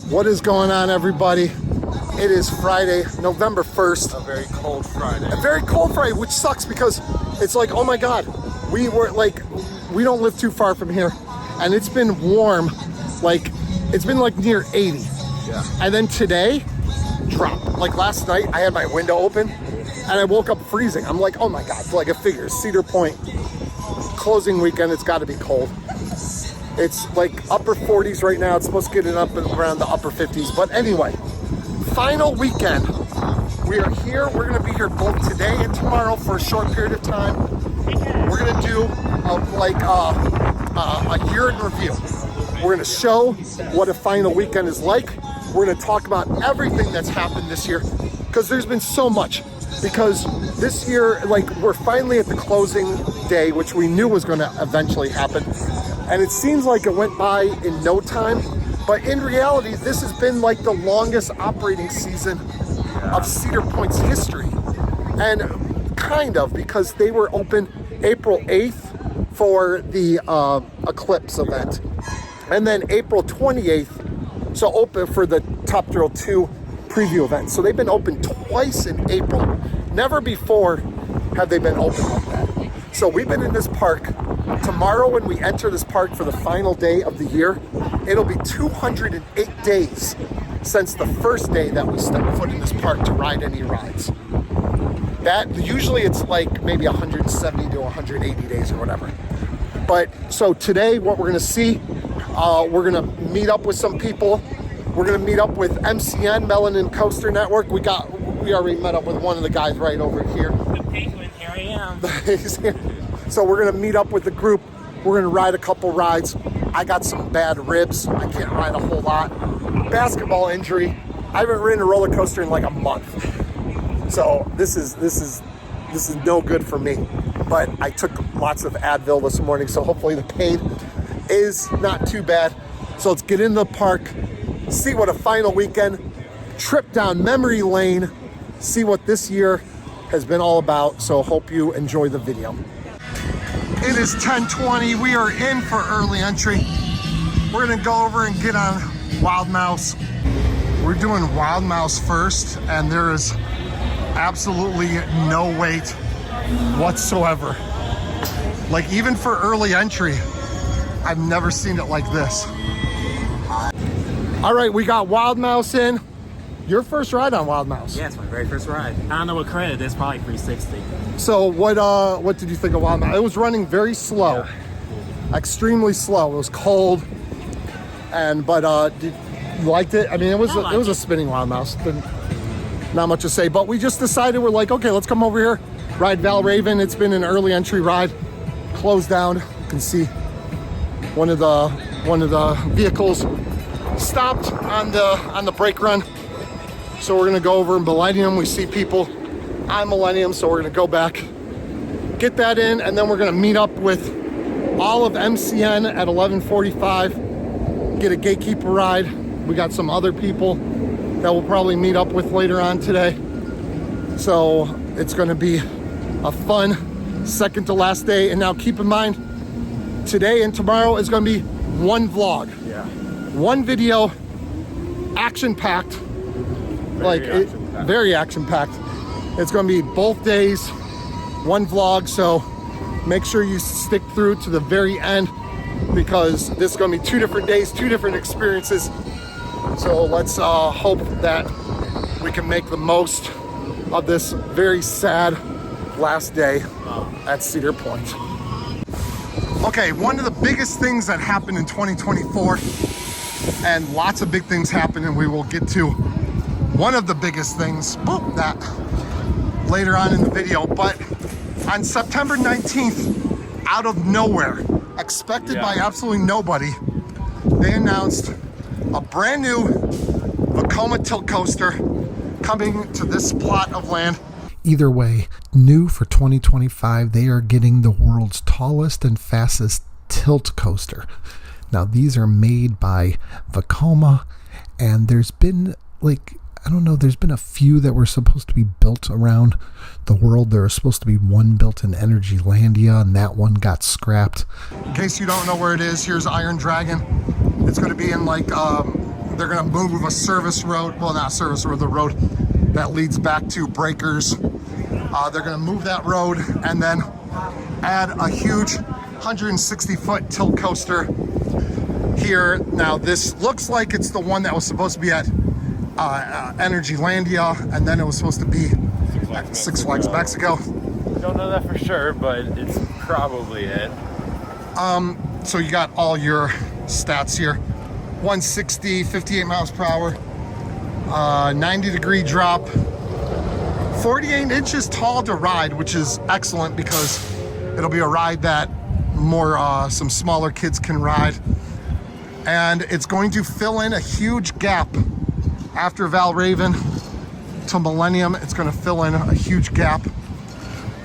What is going on, everybody? It is Friday, November 1st. A very cold Friday. A very cold Friday, which sucks because it's like, oh my God, we don't live too far from here, and it's been warm, like it's been like near 80. Yeah. And then today, drop. Like last night, I had my window open, and I woke up freezing. I'm like, oh my God, like it figures. Cedar Point, closing weekend, it's got to be cold. It's like upper 40s right now. It's supposed to get it up around the upper 50s. But anyway, final weekend. We are here. We're going to be here both today and tomorrow for a short period of time. We're going to do a year in review. We're going to show what a final weekend is like. We're going to talk about everything that's happened this year because there's been so much. Because this year, like, we're finally at the closing day, which we knew was going to eventually happen. And it seems like it went by in no time, but in reality, this has been like the longest operating season of Cedar Point's history. And kind of, because they were open April 8th for the Eclipse event. And then April 28th, so open for the Top Thrill 2 preview event. So they've been open twice in April. Never before have they been open like that. So we've been in this park. Tomorrow when we enter this park for the final day of the year, it'll be 208 days since the first day that we stepped foot in this park to ride any rides. That usually it's like maybe 170 to 180 days or whatever. But so today what we're gonna see, we're gonna meet up with some people. We're gonna meet up with MCN, Melanin Coaster Network. We already met up with one of the guys right over here. The penguin, here I am. He's here. So we're gonna meet up with the group. We're gonna ride a couple rides. I got some bad ribs. I can't ride a whole lot. Basketball injury. I haven't ridden a roller coaster in like a month. So this is no good for me. But I took lots of Advil this morning, so hopefully the pain is not too bad. So let's get into the park, see what a final weekend, trip down memory lane, see what this year has been all about. So hope you enjoy the video. It is 10:20. We are in for early entry. We're gonna go over and get on Wild Mouse. We're doing Wild Mouse first, and there is absolutely no wait whatsoever. Like even for early entry, I've never seen it like this. All right, we got Wild Mouse in. Your first ride on Wild Mouse? Yeah, it's my very first ride. I don't know what credit it is, probably 360. So what did you think of Wild Mouse? It was running very slow, extremely slow. It was cold, but you liked it? I mean, it was a spinning Wild Mouse. Not much to say, but we just decided, we're like, okay, let's come over here, ride Val Raven. It's been an early entry ride, closed down. You can see one of the vehicles stopped on the brake run. So we're gonna go over in Millennium. We see people on Millennium, so we're gonna go back, get that in, and then we're gonna meet up with all of MCN at 11:45, get a gatekeeper ride. We got some other people that we'll probably meet up with later on today. So it's gonna be a fun second to last day. And now keep in mind, today and tomorrow is gonna be one vlog. Yeah. One video, action-packed. Very action-packed. It's going to be both days, one vlog, so make sure you stick through to the very end because this is going to be 2 different days, 2 different experiences. So let's hope that we can make the most of this very sad last day at Cedar Point. Okay, one of the biggest things that happened in 2024, and lots of big things happened, and we will get to one of the biggest things, that later on in the video. But on September 19th, out of nowhere, expected by absolutely nobody, they announced a brand new Vekoma tilt coaster coming to this plot of land. Either way, new for 2025, they are getting the world's tallest and fastest tilt coaster. Now, these are made by Vekoma, and there's been there's been a few that were supposed to be built around the world. There was supposed to be one built in Energylandia, and that one got scrapped. In case you don't know where it is, here's Iron Dragon. It's going to be in like They're gonna move a service road, well, not service road, the road that leads back to Breakers. They're gonna move that road and then add a huge 160-foot tilt coaster here. Now this looks like it's the one that was supposed to be at Energylandia, and then it was supposed to be at Six Flags Mexico. Don't know that for sure, but it's probably it. So you got all your stats here. 160, 58 miles per hour, 90-degree drop, 48 inches tall to ride, which is excellent because it'll be a ride that some smaller kids can ride. And it's going to fill in a huge gap after Valraven to Millennium. It's going to fill in a huge gap.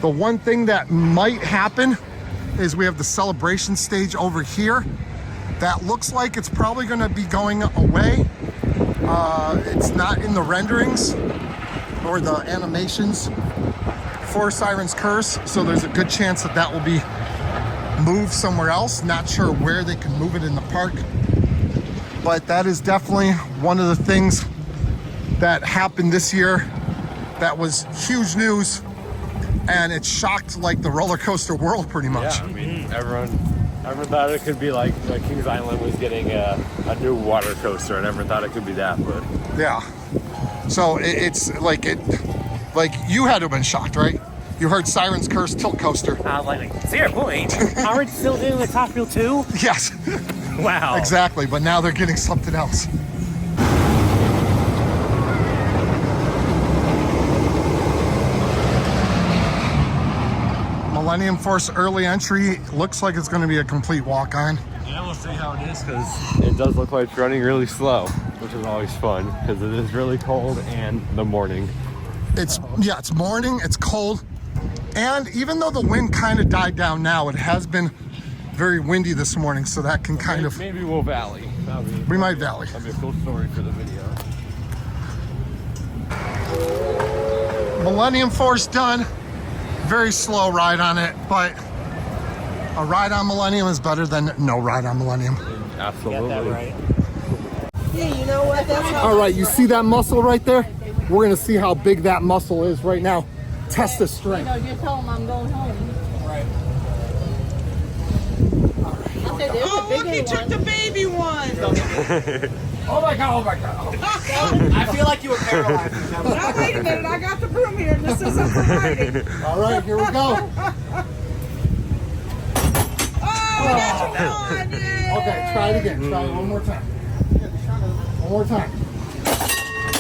The one thing that might happen is we have the celebration stage over here. That looks like it's probably going to be going away. It's not in the renderings or the animations for Siren's Curse, so there's a good chance that that will be moved somewhere else. Not sure where they can move it in the park, but that is definitely one of the things that happened this year that was huge news, and it shocked like the roller coaster world pretty much. Yeah, I mean, everyone thought it could be like Kings Island was getting a new water coaster, and everyone thought it could be that, but Yeah. So it's like you had to have been shocked, right? You heard Siren's Curse tilt coaster. I was like, Cedar Point? Aren't still doing the Top Wheel 2? Yes. Wow. Exactly, but now they're getting something else. Millennium Force early entry looks like it's going to be a complete walk-on. yeah, we'll see how it is because it does look like it's running really slow, which is always fun because it is really cold and the morning. It's morning, it's cold, and even though the wind kind of died down now, it has been very windy this morning, so that can kind of... Maybe we'll valley. We might valley. That'd be a cool story for the video. Millennium Force done. Very slow ride on it, but a ride on Millennium is better than no ride on Millennium. Absolutely. Get that right. Yeah, you know what? That's how. All right, you see that muscle right there? We're gonna see how big that muscle is right now. Test the strength. You know, you tell them I'm going home. Right. I said, there's a big Look, he took the baby one. Oh my god, oh my god. I feel like you were paralyzed. Now, wait a minute. I got the broom here. This is a variety. All right, here we go. Oh, that's one. Yay. Okay, try it again. Try it one more time. One more time.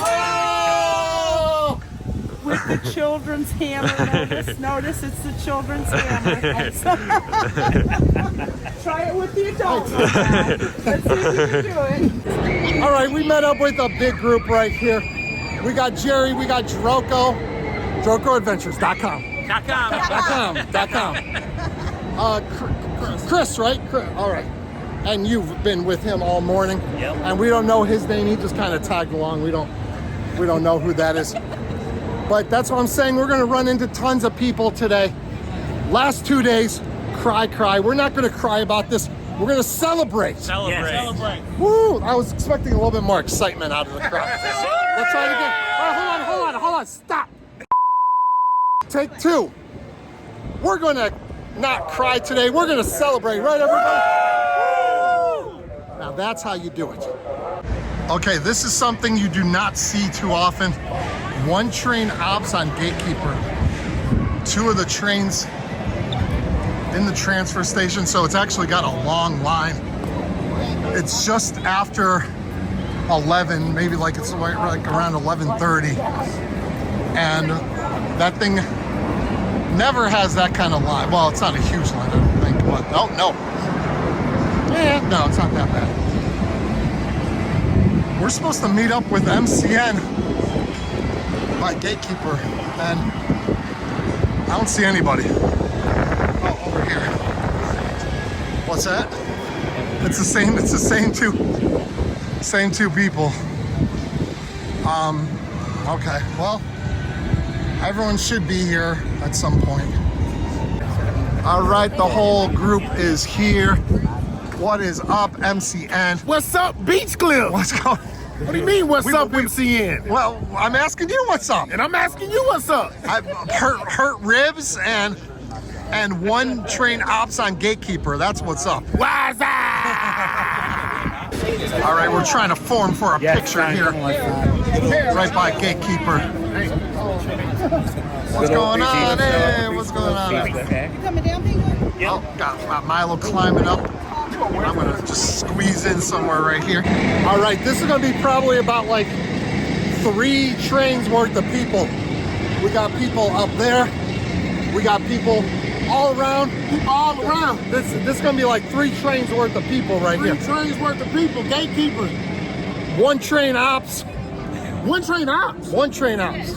Oh! With the children's hammer. Notice it's the children's hammer. Try it with the adults. Let's see if you can do it. All right, we met up with a big group right here. We got Jerry, we got Droko, DrokoAdventures.com. .com. Chris, right? All right. And you've been with him all morning. Yep. And we don't know his name. He just kind of tagged along. We don't know who that is. But that's what I'm saying. We're going to run into tons of people today. Last 2 days, cry. We're not going to cry about this. We're going to celebrate. Celebrate. Woo! I was expecting a little bit more excitement out of the crowd. Let's try it again. All right, hold on. Stop. Take two. We're going to not cry today. We're going to celebrate. Right, everybody? Woo! Now that's how you do it. Okay, this is something you do not see too often. One train obs on Gatekeeper. Two of the trains in the transfer station, so it's actually got a long line. It's just after 11, maybe like it's like around 11:30, and that thing never has that kind of line. Well, it's not a huge line, I don't think, but no, it's not that bad. We're supposed to meet up with MCN by Gatekeeper, and I don't see anybody. Oh, over here. What's that? It's the same two people. Okay, well, everyone should be here at some point. All right, the whole group is here. What is up, MCN? What's up, Beach Clip? What's going? What do you mean, what's up, MCN? Well, I'm asking you what's up. And I'm asking you what's up. I've hurt ribs and one train ops on Gatekeeper. That's what's up. Why's that? All right, we're trying to form for a picture here, right by Gatekeeper. What's going on? Hey, what's going on? Coming down, Penguin? Oh, got Milo climbing up. I'm gonna just squeeze in somewhere right here. All right, this is gonna be probably about like 3 trains worth of people. We got people up there. We got people all around. This is gonna be like 3 trains worth of people right here. 3 trains worth of people, Gatekeepers. 1 train ops. 1 train ops. 1 train ops.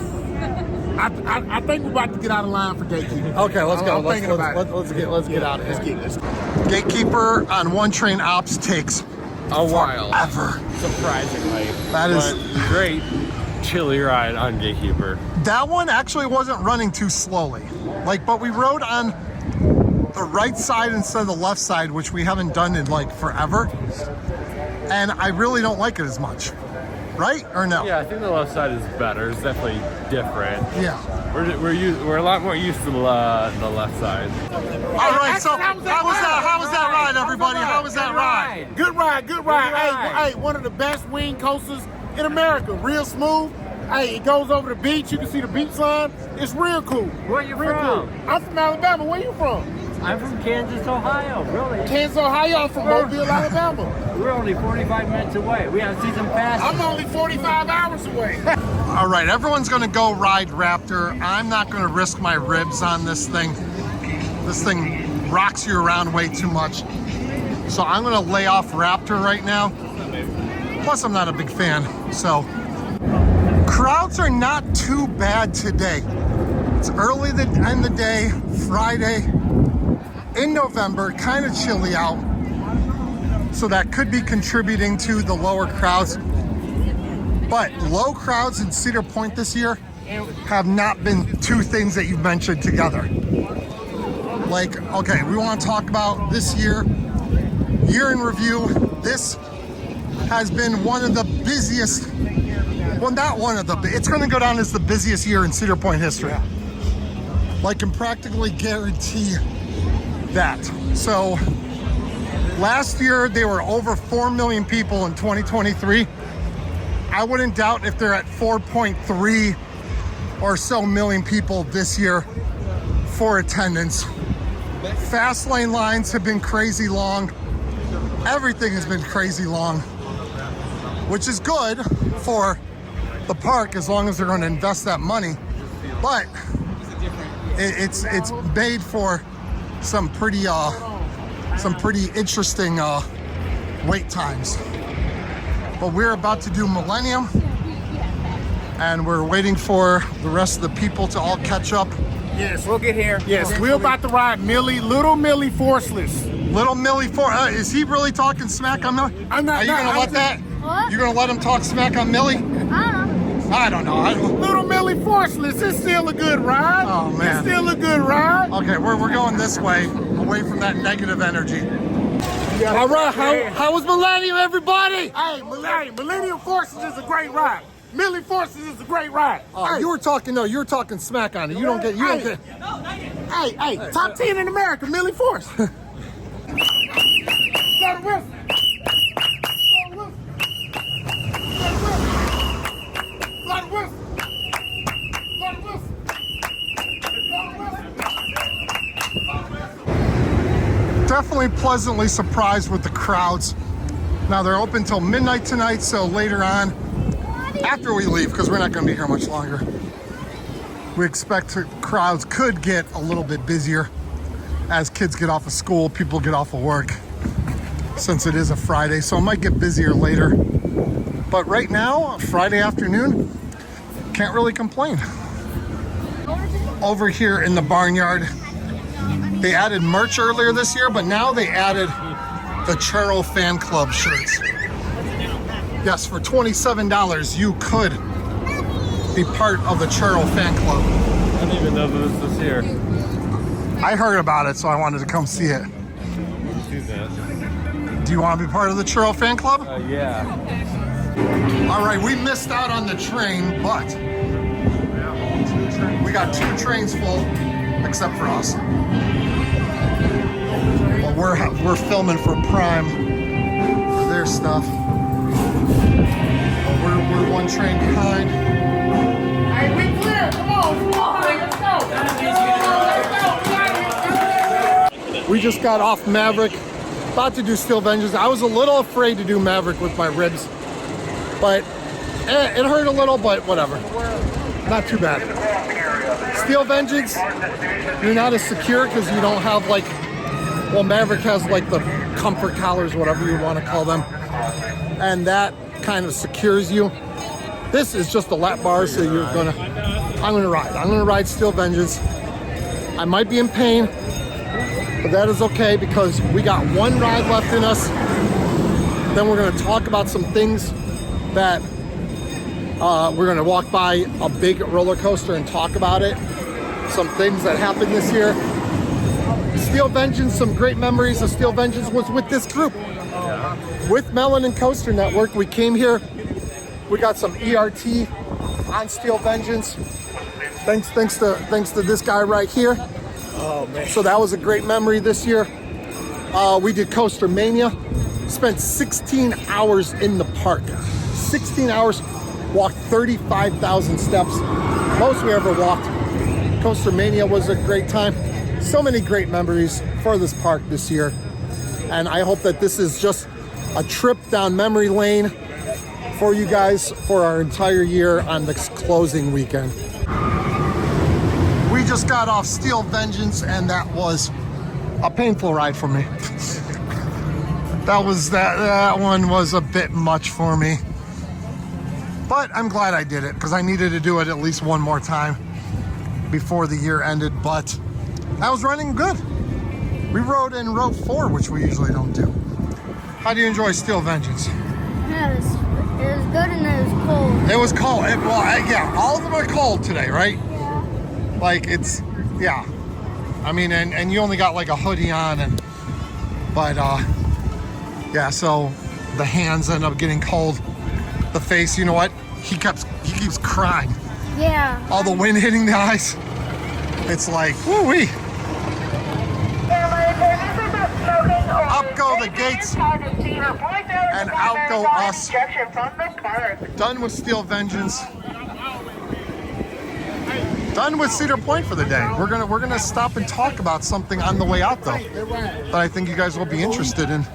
I think we're about to get out of line for Gatekeeper. Okay, let's go. I'm thinking about it. Let's get out of here. Let's get. Gatekeeper on 1 train ops takes A while. ever. Surprisingly. That is- But great chilly ride on Gatekeeper. That one actually wasn't running too slowly. But we rode on the right side instead of the left side, which we haven't done in like forever. And I really don't like it as much. Right or no? Yeah, I think the left side is better. It's definitely different. Yeah. We're a lot more used to the left side. All right. So how was that ride, everybody? How was that ride? Good ride. Hey, one of the best wing coasters in America. Real smooth. Hey, it goes over the beach. You can see the beach line. It's real cool. Where you Real from? cool. I'm from Alabama. Where you from? I'm from Kansas, Ohio. Really? Kansas, Ohio. I'm from Mobile, Alabama. We're only 45 minutes away. We have season pass. I'm only 45 hours away. All right, everyone's gonna go ride Raptor. I'm not gonna risk my ribs on this thing. This thing rocks you around way too much. So I'm gonna lay off Raptor right now. Plus, I'm not a big fan, so. Crowds are not too bad today. It's early in the day, Friday, in November, kind of chilly out. So that could be contributing to the lower crowds. But low crowds in Cedar Point this year have not been 2 things that you've mentioned together. Okay, we want to talk about this year in review. This has been one of the busiest, well, not one of the, it's going to go down as the busiest year in Cedar Point history. I can practically guarantee that. So last year they were over 4 million people in 2023. I wouldn't doubt if they're at 4.3 or so million people this year for attendance. Fast lane lines have been crazy long. Everything has been crazy long, which is good for the park as long as they're going to invest that money. But it's made for some pretty interesting wait times. But we're about to do Millennium, and we're waiting for the rest of the people to all catch up. Yes, we'll get here. Yes, we're about to ride Little Millie Forceless. Little Millie is he really talking smack on Millie? I'm not. Are you gonna let that? What? You gonna let him talk smack on Millie? I don't know. Little Millie Forceless. It's still a good ride. Oh, man. It's still a good ride. Okay, we're going this way, away from that negative energy. All right, how was Millennium, everybody? Hey, Millennium Forces is a great ride. Millie Forces is a great ride. Oh, you were talking smack on it. You don't get. Hey, top 10 in America, Millie Force. Blow the whistle. Blow the whistle. Blow the whistle. Definitely pleasantly surprised with the crowds. Now they're open till midnight tonight, so later on, after we leave, because we're not going to be here much longer, we expect crowds could get a little bit busier as kids get off of school, people get off of work, since it is a Friday, so it might get busier later. But right now, Friday afternoon, can't really complain. Over here in the barnyard, they added merch earlier this year, but now they added the Churro Fan Club shirts. Yes, for $27, you could be part of the Churro Fan Club. I didn't even know this was here. I heard about it, so I wanted to come see it. Do that. Do you want to be part of the Churro Fan Club? Yeah. All right, we missed out on the train, but we got 2 trains full, except for us. But we're filming for Prime for their stuff. But we're 1 train behind. Hey, we clear. Come on, let's go. We just got off Maverick, about to do Steel Vengeance. I was a little afraid to do Maverick with my ribs, but it hurt a little, but whatever. Not too bad. Steel Vengeance, you're not as secure because you don't have like, well, Maverick has like the comfort collars, whatever you want to call them, and that kind of secures you. This is just a lap bar, so I'm gonna ride Steel Vengeance. I might be in pain, but that is okay because we got 1 ride left in us. Then we're gonna talk about some things that we're gonna walk by a big roller coaster and talk about it. Some things that happened this year. Steel Vengeance, some great memories of Steel Vengeance was with this group. With Melon and Coaster Network, we came here. We got some ERT on Steel Vengeance. Thanks to this guy right here. Oh man. So that was a great memory this year. We did Coaster Mania. Spent 16 hours in the park. 16 hours, walked 35,000 steps. Most we ever walked. Coaster Mania was a great time. So many great memories for this park this year. And I hope that this is just a trip down memory lane for you guys for our entire year on this closing weekend. We just got off Steel Vengeance and that was a painful ride for me. That one was a bit much for me. But I'm glad I did it because I needed to do it at least 1 more time before the year ended, but I was running good. We rode in row 4, which we usually don't do. How do you enjoy Steel Vengeance? Yeah, it was good and it was cold. It was cold. Yeah, all of them are cold today, right? Yeah. Like yeah. I mean, and you only got like a hoodie on, but yeah. So the hands end up getting cold. The face, you know what? He keeps crying. Yeah. All the wind hitting the eyes. It's like, woo-wee. Up go the gates, and out go us. Done with Steel Vengeance. Done with Cedar Point for the day. We're gonna stop and talk about something on the way out though, that I think you guys will be interested in.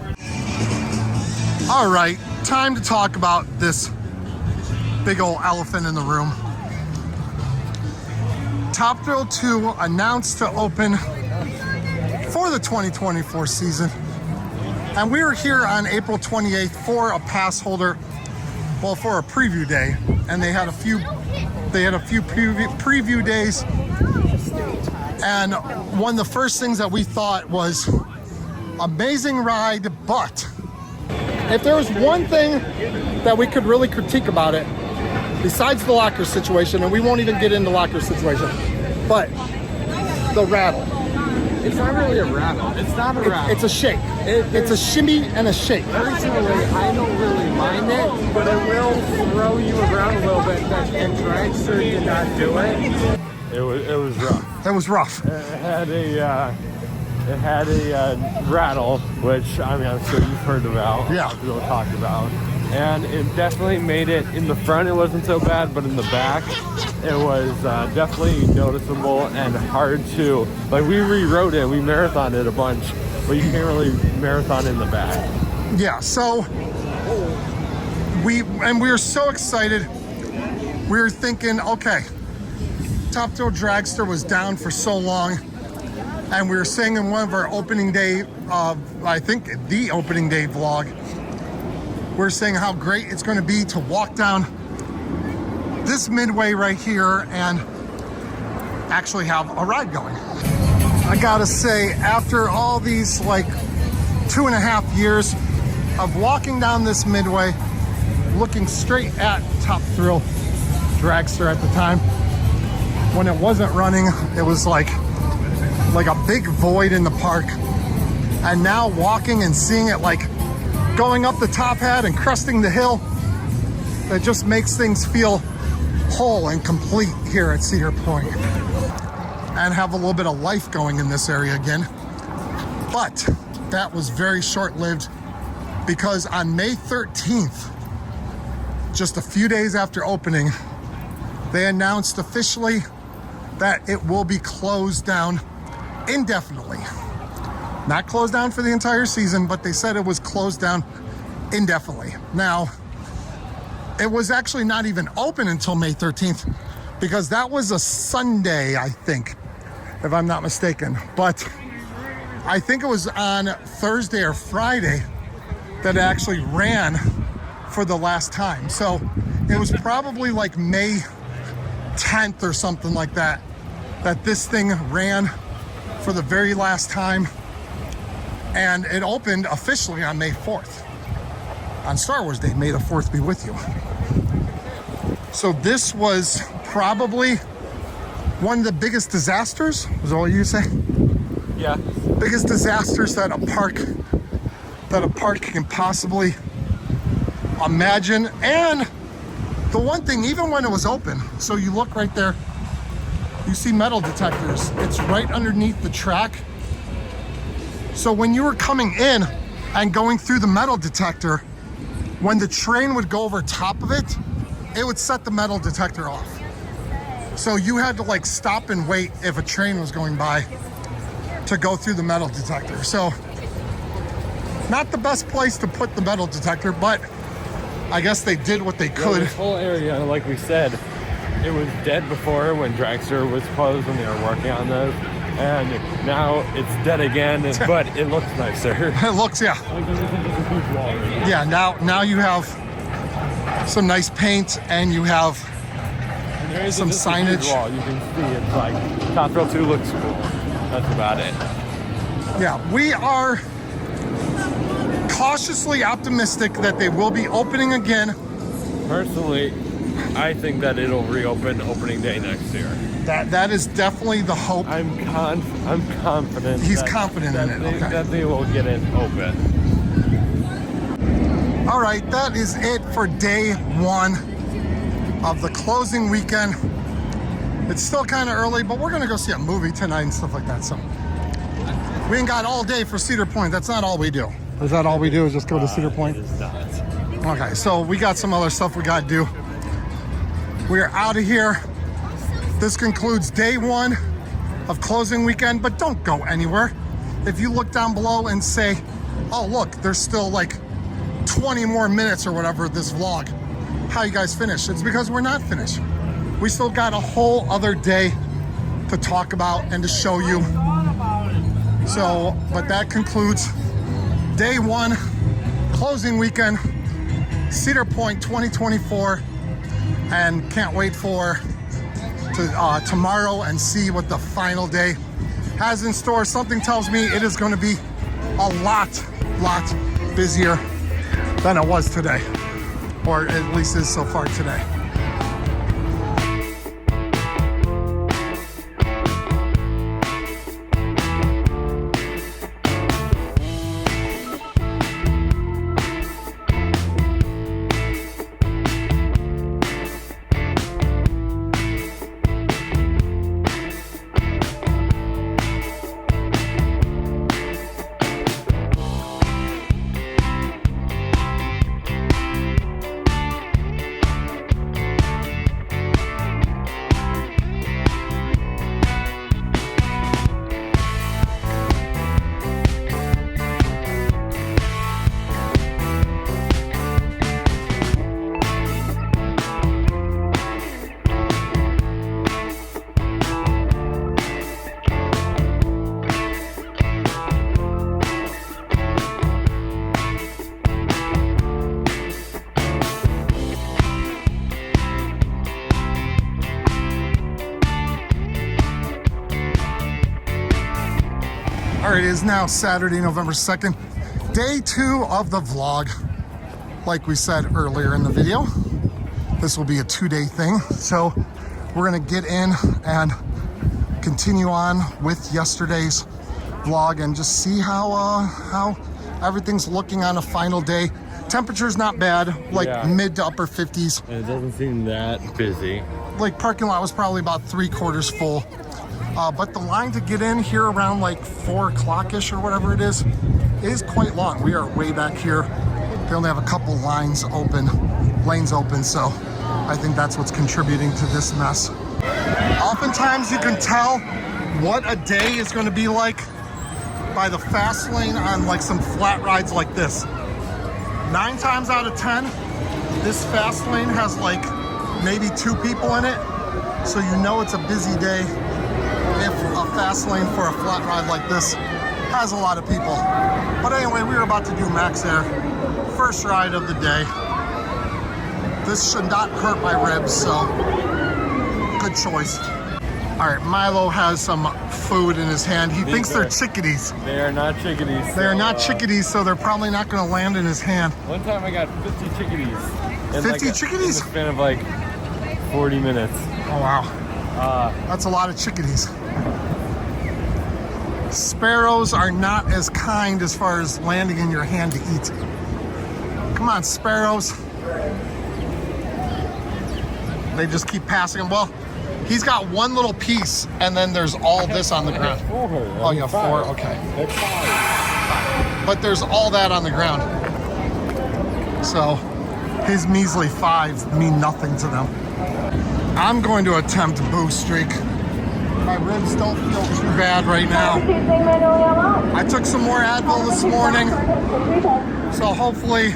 All right, time to talk about this big old elephant in the room. Top Thrill 2 announced to open for the 2024 season. And we were here on April 28th for a pass holder, well, for a preview day. And they had a few preview days. And one of the first things that we thought was amazing ride, but if there was one thing that we could really critique about it, besides the locker situation, and we won't even get into locker situation, but the rattle. It's not really a rattle. It's not a rattle. It's a shake. It's a shimmy and a shake. Personally, I don't really mind it, but it will throw you around a little bit. And Dragster did not do it. It was rough. It was rough. It had a rattle, which I mean I'm sure you've heard about. Yeah. People talk about. And it definitely made it in the front. It wasn't so bad, but in the back, it was definitely noticeable and hard to. Like we rewrote it, we marathoned it a bunch, but you can't really marathon in the back. Yeah. So we were so excited. We were thinking, okay, Top Thrill Dragster was down for so long, and we were saying in one of our opening day, I think the opening day vlog. We're saying how great it's going to be to walk down this midway right here and actually have a ride going. I gotta say, after all these like 2.5 years of walking down this midway, looking straight at Top Thrill Dragster at the time, when it wasn't running, it was like a big void in the park. And now walking and seeing it like going up the top hat and cresting the hill, that just makes things feel whole and complete here at Cedar Point, and have a little bit of life going in this area again. But that was very short-lived, because on May 13th, just a few days after opening, they announced officially that it will be closed down indefinitely. Not closed down for the entire season, but they said it was closed down indefinitely. Now, it was actually not even open until May 13th, because that was a Sunday, I think, if I'm not mistaken. But I think it was on Thursday or Friday that it actually ran for the last time. So it was probably like May 10th or something like that, that this thing ran for the very last time. And it opened officially on May 4th, on Star Wars Day. May the 4th be with you. So this was probably one of the biggest disasters, is all you say? Yeah. Biggest disasters that a park can possibly imagine. And the one thing, even when it was open, so you look right there, you see metal detectors. It's right underneath the track. So when you were coming in and going through the metal detector, when the train would go over top of it, it would set the metal detector off. So you had to like stop and wait if a train was going by to go through the metal detector. So not the best place to put the metal detector, but I guess they did what they could. This whole area, like we said, it was dead before when Dragster was closed when they were working on those. And now it's dead again, but it looks nicer. It looks, yeah. Like there's just a huge wall right now. Yeah, now you have some nice paint, and you have And there is some just a huge signage. wall. You can see it's like Top Thrill 2 looks cool. That's about it. Yeah, we are cautiously optimistic that they will be opening again. Personally, I think that it'll reopen opening day next year. That is definitely the hope. I'm confident. He's confident in it, okay. That they will get it open. All right, that is it for day one of the closing weekend. It's still kind of early, but we're gonna go see a movie tonight and stuff like that. So we ain't got all day for Cedar Point. That's not all we do. Is that all we do, is just go to Cedar Point? It is not. Okay, so we got some other stuff we gotta do. We are out of here. This concludes day one of closing weekend, but don't go anywhere. If you look down below and say, oh look, there's still like 20 more minutes or whatever of this vlog, how you guys finish? It's because we're not finished. We still got a whole other day to talk about and to show you. So, but that concludes day one, closing weekend, Cedar Point 2024, and can't wait for tomorrow and see what the final day has in store. Something tells me it is going to be a lot busier than it was today, or at least is so far today. All right, it is now Saturday, November 2nd, day two of the vlog. Like we said earlier in the video, this will be a 2-day thing. So we're gonna get in and continue on with yesterday's vlog and just see how everything's looking on a final day. Temperature's not bad, like Yeah. mid to upper 50s. And it doesn't seem that busy. Like parking lot was probably about 3/4 full. But the line to get in here around like 4 o'clock-ish or whatever it is quite long. We are way back here. They only have a couple lanes open, so I think that's what's contributing to this mess. Oftentimes you can tell what a day is going to be like by the fast lane on like some flat rides like this. 9 times out of 10, this fast lane has like maybe 2 people in it, so you know it's a busy day if a fast lane for a flat ride like this has a lot of people. But anyway, we were about to do Max Air, first ride of the day. This should not hurt my ribs, so good choice. All right, Milo has some food in his hand. He thinks they're chickadees. They are not chickadees. They are not chickadees, so they're probably not going to land in his hand. One time I got 50 chickadees. 50 chickadees? In the span of like 40 minutes. Oh, wow. That's a lot of chickadees. Sparrows are not as kind as far as landing in your hand to eat. Come on, sparrows. They just keep passing them. Well, he's got one little piece, and then there's all this on the ground. Oh, you have 4? Okay. That's 5. But there's all that on the ground. So his measly 5 mean nothing to them. I'm going to attempt Boo Streak. My ribs don't feel too bad right now. I took some more Advil this morning, so hopefully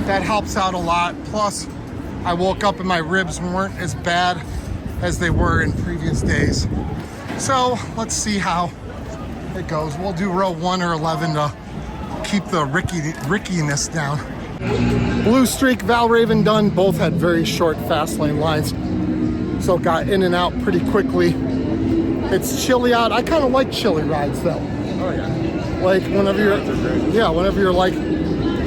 that helps out a lot. Plus, I woke up and my ribs weren't as bad as they were in previous days. So let's see how it goes. We'll do row 1 or 11 to keep the rickiness down. Blue Streak, Valraven done. Both had very short fast lane lines, so got in and out pretty quickly. It's chilly out. I kind of like chilly rides though. Oh yeah. Like whenever you're like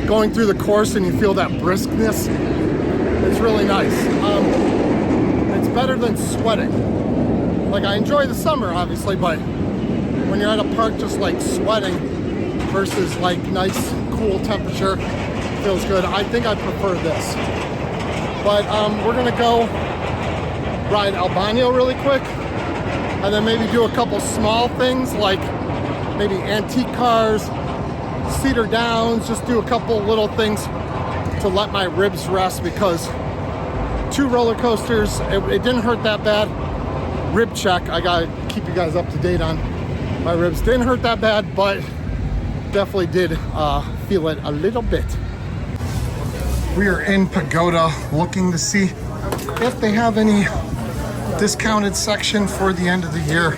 going through the course and you feel that briskness, it's really nice. It's better than sweating. Like I enjoy the summer obviously, but when you're at a park just like sweating versus like nice cool temperature, feels good. I think I prefer this. But we're gonna go ride Albano really quick, and then maybe do a couple small things like maybe antique cars, Cedar Downs, just do a couple little things to let my ribs rest, because 2 roller coasters, it didn't hurt that bad. Rib check, I gotta keep you guys up to date on my ribs. Didn't hurt that bad, but definitely did feel it a little bit. We are in Pagoda looking to see if they have any discounted section for the end of the year.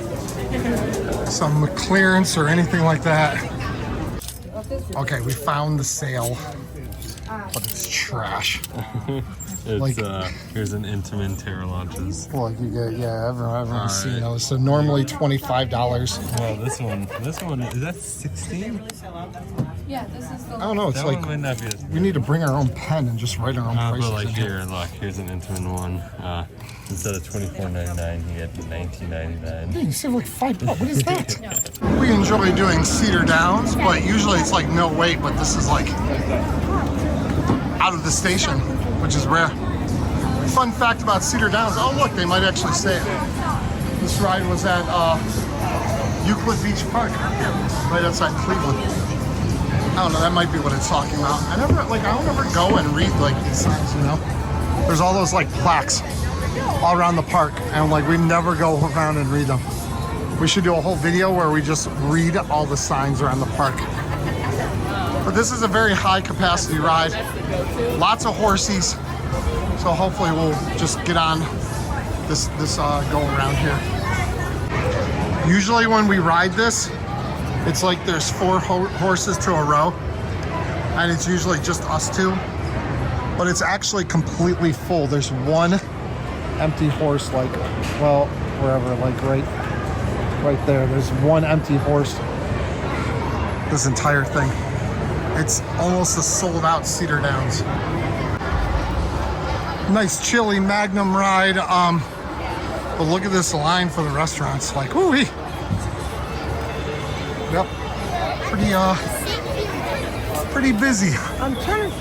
Some clearance or anything like that. Okay, we found the sale, but it's trash. It's here's an Intamin Terra Launches. Well, you get, yeah, everyone's seen those. So normally $25. Well, this one, is that 16? Yeah, this is the. I don't know. It's That like one might not be as we need to bring our own pen and just write our own prices. but like in here, look, here's an Intamin one. Instead of $24.99, you get $19.99. You save like $5. What is that? We enjoy doing Cedar Downs, but usually it's like no wait. But this is like out of the station, which is rare. Fun fact about Cedar Downs. Oh look, they might actually say it. This ride was at Euclid Beach Park, right outside Cleveland. I don't know. That might be what it's talking about. I don't ever go and read like these signs. You know, there's all those like plaques all around the park, and like we never go around and read them. We should do a whole video where we just read all the signs around the park. But this is a very high capacity ride, lots of horsies, so hopefully we'll just get on this go around here. Usually when we ride this, it's like there's 4 horses to a row, and it's usually just us 2, but it's actually completely full. There's 1 empty horse, like, well, wherever, like right there. There's 1 empty horse. This entire thing. It's almost a sold out Cedar Downs. Nice chilly Magnum ride. But look at this line for the restaurants. Like, whoo-wee. Yep. pretty busy. I'm trying.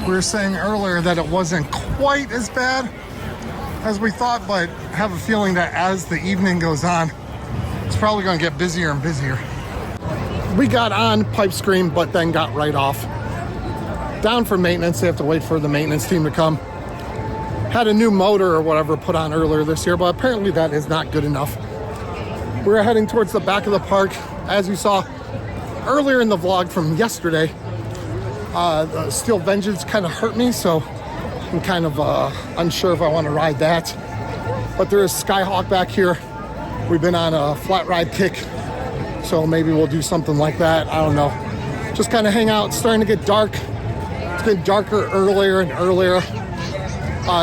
We were saying earlier that it wasn't quite as bad as we thought, but have a feeling that as the evening goes on, it's probably going to get busier and busier. We got on Pipe Scream, but then got right off. Down for maintenance. They have to wait for the maintenance team to come. Had a new motor or whatever put on earlier this year, but apparently that is not good enough. We're heading towards the back of the park. As you saw earlier in the vlog from yesterday, the Steel Vengeance kind of hurt me, so I'm kind of unsure if I want to ride that. But there is Skyhawk back here. We've been on a flat ride kick, so maybe we'll do something like that. I don't know. Just kind of hang out. It's starting to get dark. It's getting darker earlier and earlier.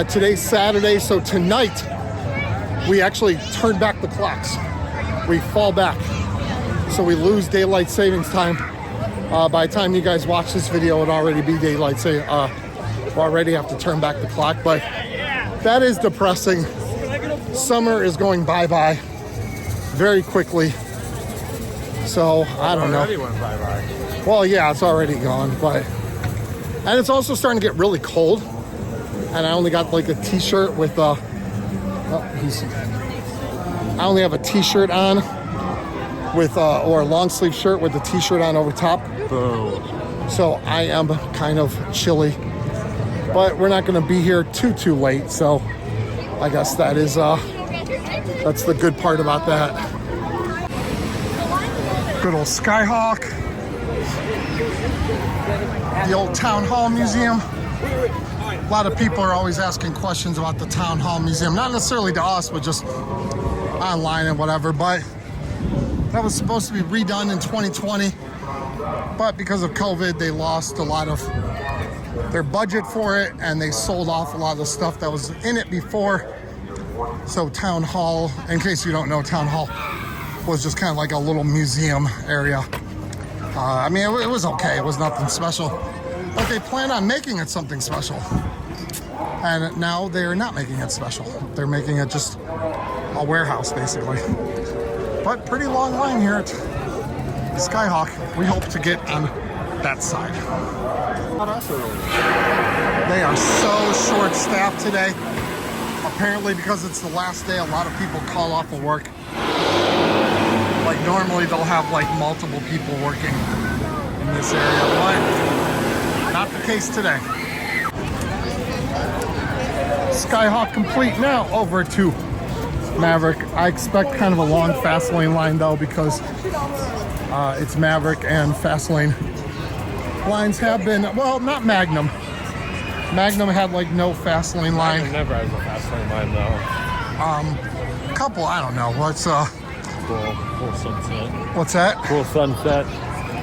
Today's Saturday, so tonight we actually turn back the clocks. We fall back, so we lose daylight savings time. By the time you guys watch this video, it'll already be daylight saving. We'll already have to turn back the clock, but that is depressing. Summer is going bye-bye very quickly. So I don't know. Already went bye-bye. Well, yeah, it's already gone, and it's also starting to get really cold. And I only got like a t-shirt with I only have a t-shirt on with or a long sleeve shirt with a t-shirt on over top. Boom. So I am kind of chilly, but we're not going to be here too late. So I guess that is that's the good part about that. Good old Skyhawk. The old Town Hall Museum. A lot of people are always asking questions about the Town Hall Museum. Not necessarily to us, but just online and whatever. But that was supposed to be redone in 2020. But because of COVID, they lost a lot of their budget for it, and they sold off a lot of the stuff that was in it before. So Town Hall, in case you don't know, Town Hall was just kind of like a little museum area. I mean, it was okay. It was nothing special. But they plan on making it something special. And now they're not making it special. They're making it just a warehouse, basically. But pretty long line here at Skyhawk. We hope to get on that side. They are so short-staffed today. Apparently, because it's the last day, a lot of people call off of work. Like normally they'll have like multiple people working in this area, but not the case today. Skyhawk complete now, over to Maverick. I expect kind of a long fast lane line though, because it's Maverick and fast lane lines have been, well, not Magnum. Magnum had like no fast lane line. Magnum never has a fast lane line though. Couple, I don't know. What's Cool sunset. What's that? Cool sunset.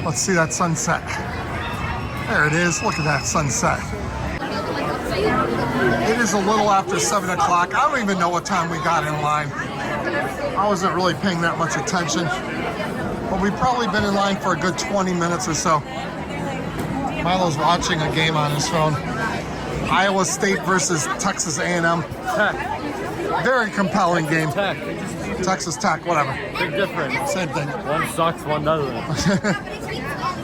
Let's see that sunset. There it is. Look at that sunset. It is a little after 7 o'clock. I don't even know what time we got in line. I wasn't really paying that much attention. But we've probably been in line for a good 20 minutes or so. Milo's watching a game on his phone. Iowa State versus Texas A&M. Tech. Very compelling game. Tech. Texas Tech, whatever. Big difference. Same thing. One sucks, one doesn't.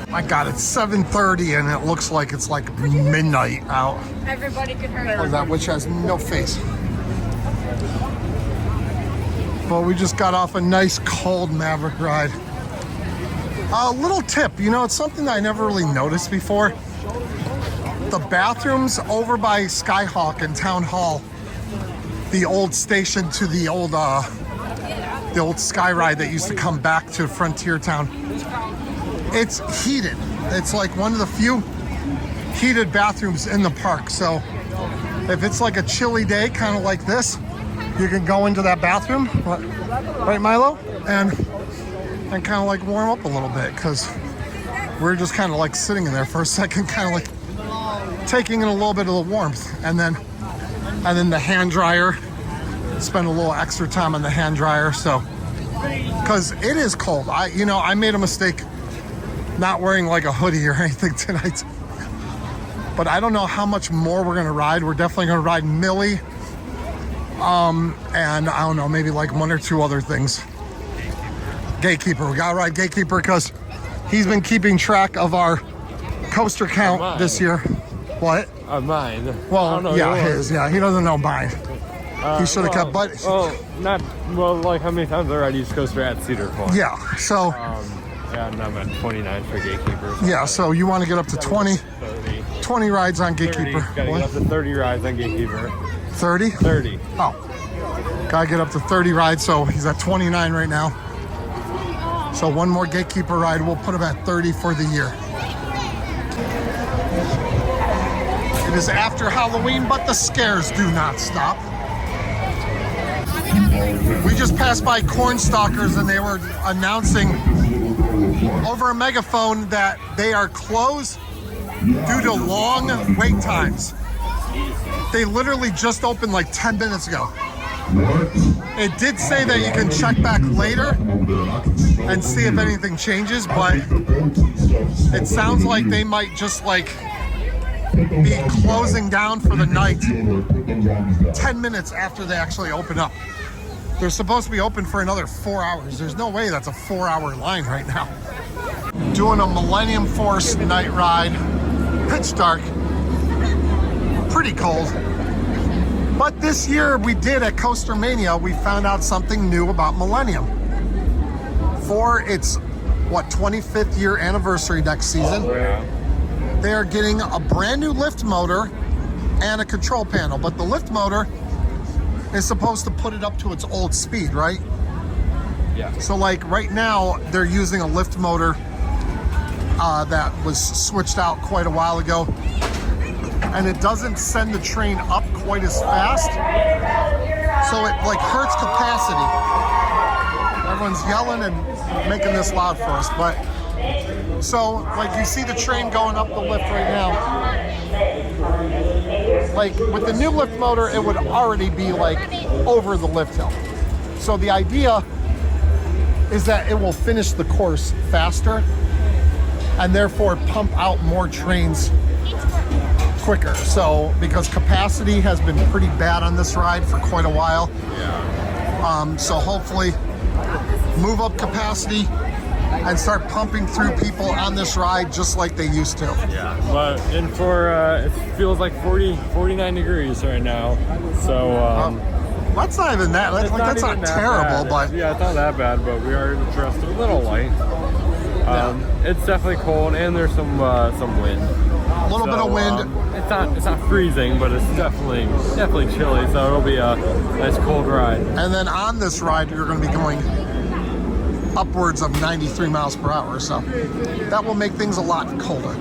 My God, it's 7:30 and it looks like it's like midnight out. Everybody could hurt. Or that witch has no face. But we just got off a nice cold Maverick ride. A little tip, you know, it's something that I never really noticed before. The bathrooms over by Skyhawk and Town Hall, the old station to the old Sky Ride that used to come back to Frontier Town, it's heated. It's like one of the few heated bathrooms in the park. So if it's like a chilly day, kind of like this, you can go into that bathroom, right, Milo? And kind of like warm up a little bit, because we're just kind of like sitting in there for a second, kind of like taking in a little bit of the warmth. And then the hand dryer, spend a little extra time on the hand dryer. So, because it is cold. I made a mistake not wearing like a hoodie or anything tonight. But I don't know how much more we're gonna ride. We're definitely gonna ride Millie. And I don't know, maybe like one or two other things. Gatekeeper, we gotta ride Gatekeeper because he's been keeping track of our coaster count Mine. this year. What? Mine. I Well, don't know yeah, yours. his. Yeah, he doesn't know mine. He should have kept, but like how many times I ride East Coaster at Cedar Point? yeah. So Yeah, and I'm at 29 for Gatekeeper. yeah, so you want to get up to 20, 30. 20 rides on 30. Gatekeeper. Gotta What? get up to 30 rides on Gatekeeper. 30? 30. Oh, gotta get up to 30 rides. So he's at 29 right now. So one more Gatekeeper ride, we'll put him at 30 for the year. It is after Halloween, but the scares do not stop. We just passed by Cornstalkers and they were announcing over a megaphone that they are closed due to long wait times. They literally just opened like 10 minutes ago. It did say that you can check back later and see if anything changes, but it sounds like they might just like be closing down for the night 10 minutes after they actually open up. They're supposed to be open for another 4 hours. There's no way that's a 4-hour line right now. Doing a Millennium Force night ride. Pitch dark. Pretty cold. But this year we did at Coaster Mania, we found out something new about Millennium. For its, 25th year anniversary next season, they are getting a brand new lift motor and a control panel. But the lift motor is supposed to put it up to its old speed, right? Yeah. So like right now, they're using a lift motor that was switched out quite a while ago. And it doesn't send the train up quite as fast. So it like hurts capacity. Everyone's yelling and making this loud for us, but so like you see the train going up the lift right now. Like with the new lift motor, it would already be like over the lift hill. So the idea is that it will finish the course faster and therefore pump out more trains quicker. So because capacity has been pretty bad on this ride for quite a while. Yeah. So hopefully move up capacity and start pumping through people on this ride just like they used to. Yeah. But and for it feels like 49 degrees right now. So That's not even that. That's not even that terrible, bad. but yeah, it's not that bad. But we are dressed a little light. It's definitely cold, and there's some wind. a little bit of wind. It's not freezing, but it's definitely chilly. So it'll be a nice cold ride. And then on this ride, you're going to be going upwards of 93 miles per hour. So that will make things a lot colder.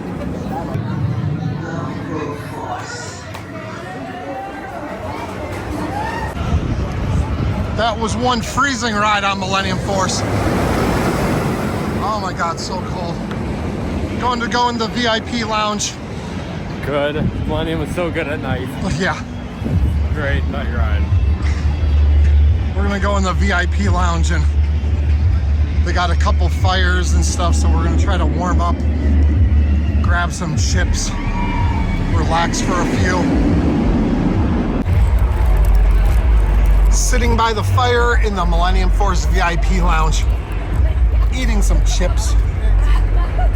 That was one freezing ride on Millennium Force. Oh my God, so cold. Going to go in the VIP lounge. Good. Millennium was so good at night. Yeah, Great night ride. we're gonna go in the VIP lounge and they got a couple fires and stuff, so we're gonna try to warm up, grab some chips, relax for a few. Sitting by the fire in the Millennium Force VIP lounge, eating some chips,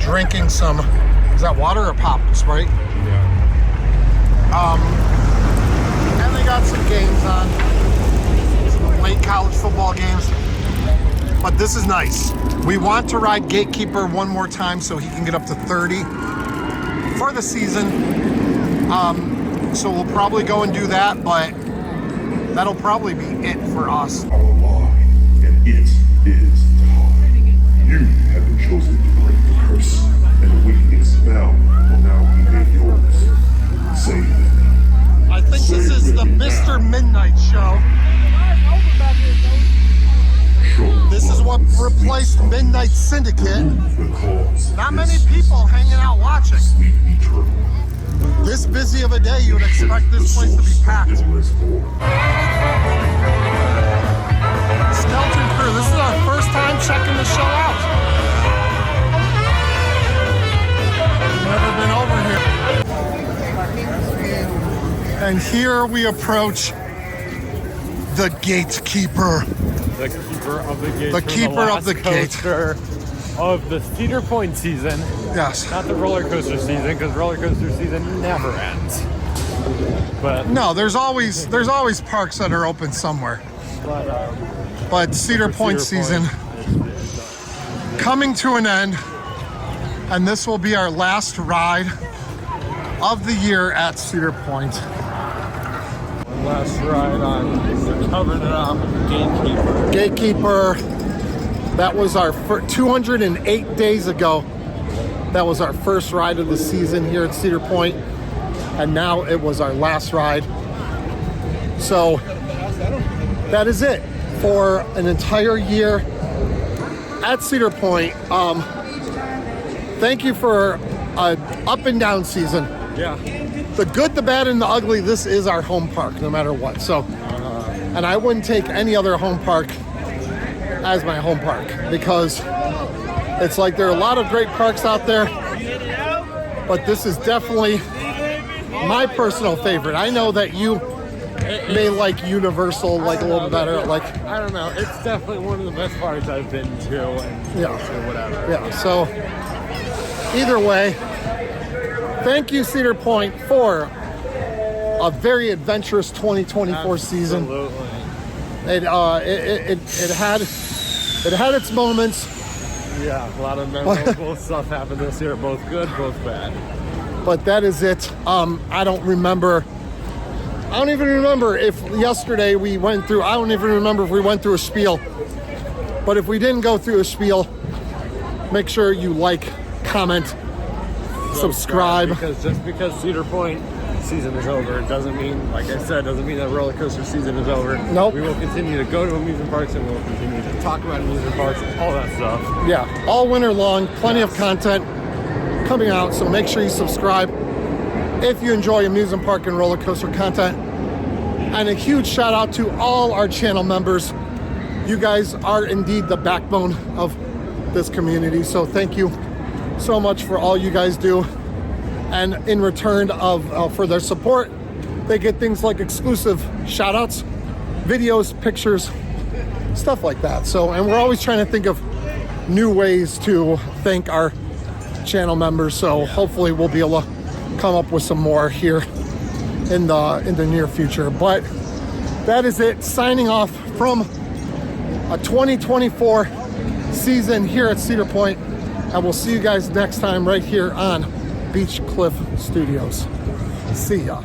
drinking some, is that water or pop, Sprite? Yeah. And they got some games on, some late college football games. But this is nice. We want to ride Gatekeeper one more time so he can get up to 30 for the season. So we'll probably go and do that, but that'll probably be it for us. Our line, and it is time. You have been chosen to break the curse, and the weakening spell will now be made yours. Save it. I think this is the Mr. Midnight show. This is what replaced Midnight Syndicate. Not many people hanging out watching. This busy of a day, you would expect this place to be packed. Skeleton Crew, this is our first time checking the show out. Never been over here. And here we approach the Gatekeeper. The keeper of the gate. The keeper of the gate. of the Cedar Point season, Yes. not the roller coaster season, because roller coaster season never ends. But No, there's always parks that are open somewhere. But Cedar Point season coming to an end, and this will be our last ride of the year at Cedar Point. One last ride on Covered It Up Gatekeeper. Gatekeeper, that was our 208 days ago. That was our first ride of the season here at Cedar Point, and now it was our last ride. So that is it for an entire year at Cedar Point. Thank you for an up and down season. Yeah. The good, the bad, and the ugly. This is our home park, no matter what. So, and I wouldn't take any other home park as my home park, because it's like there are a lot of great parks out there, but this is definitely my personal favorite. I know that you may like Universal like a little better. Like, I don't know. It's definitely one of the best parks I've been to, and yeah, or whatever. Yeah. So either way, thank you, Cedar Point, for a very adventurous 2024 season. Absolutely. It had its moments, Yeah, a lot of memorable stuff happened this year, both good, both bad. but that is it. I don't even remember if yesterday we went through. I don't even remember if we went through a spiel. But if we didn't go through a spiel, make sure you like, comment, subscribe. Because just because Cedar Point season is over, it doesn't mean, like I said, doesn't mean that roller coaster season is over. Nope. We will continue to go to amusement parks, and we'll continue to talk about amusement parks, all that stuff. Yeah, all winter long, plenty of content coming out, so make sure you subscribe if you enjoy amusement park and roller coaster content. And a huge shout out to all our channel members. You guys are indeed the backbone of this community, so thank you so much for all you guys do. And in return for their support, they get things like exclusive shout outs, videos, pictures, stuff like that. So, and we're always trying to think of new ways to thank our channel members. So hopefully we'll be able to come up with some more here in the near future. But that is it. Signing off from a 2024 season here at Cedar Point. And we'll see you guys next time right here on Beach Cliff Studios. See ya.